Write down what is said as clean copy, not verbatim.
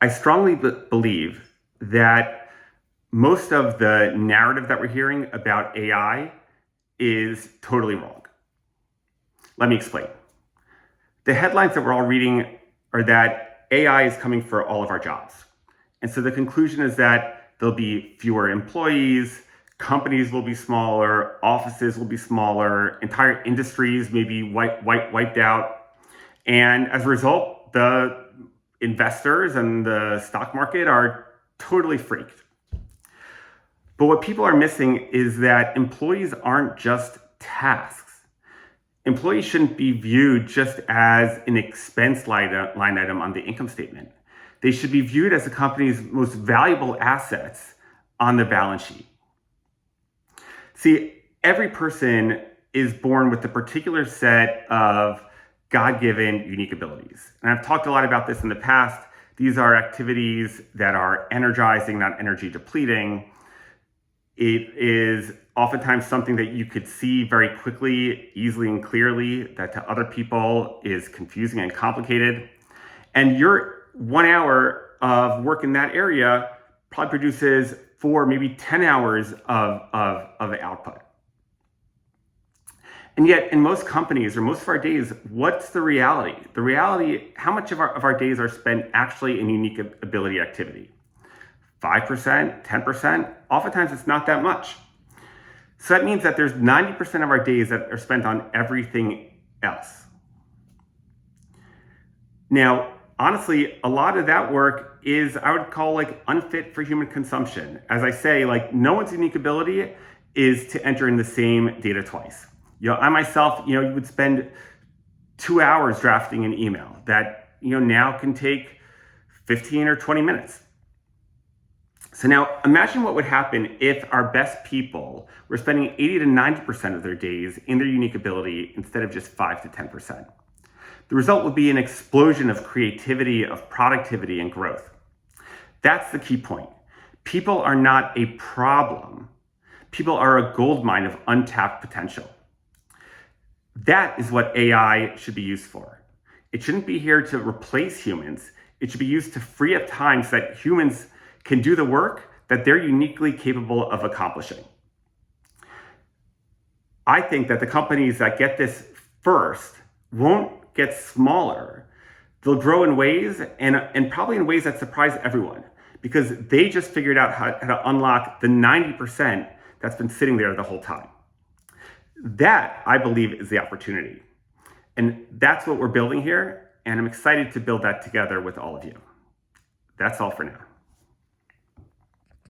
I strongly believe that most of the narrative that we're hearing about AI is totally wrong. Let me explain. The headlines that we're all reading are that AI is coming for all of our jobs. And so the conclusion is that there'll be fewer employees, companies will be smaller, offices will be smaller, entire industries may be wiped out. And as a result, the investors and the stock market are totally freaked. But what people are missing is that employees aren't just tasks. Employees shouldn't be viewed just as an expense line item on the income statement. They should be viewed as the company's most valuable assets on the balance sheet. See, every person is born with a particular set of God-given unique abilities. And I've talked a lot about this in the past. These are activities that are energizing, not energy depleting. It is oftentimes something that you could see very quickly, easily and clearly, that to other people is confusing and complicated. And your 1 hour of work in that area probably produces 4, maybe 10 hours of output. And yet in most companies or most of our days, what's the reality? The reality, how much of our days are spent actually in unique ability activity? 5%, 10%? Oftentimes it's not that much. So that means that there's 90% of our days that are spent on everything else. Now, honestly, a lot of that work is, I would call unfit for human consumption. As I say, no one's unique ability is to enter in the same data twice. I myself, would spend 2 hours drafting an email that, now can take 15 or 20 minutes. So now imagine what would happen if our best people were spending 80 to 90% of their days in their unique ability instead of just 5 to 10%. The result would be an explosion of creativity, of productivity, and growth. That's the key point. People are not a problem. People are a goldmine of untapped potential. That is what AI should be used for. It shouldn't be here to replace humans. It should be used to free up time so that humans can do the work that they're uniquely capable of accomplishing. I think that the companies that get this first won't get smaller. They'll grow in ways and probably in ways that surprise everyone because they just figured out how to unlock the 90% that's been sitting there the whole time. That, I believe, is the opportunity. And that's what we're building here. And I'm excited to build that together with all of you. That's all for now.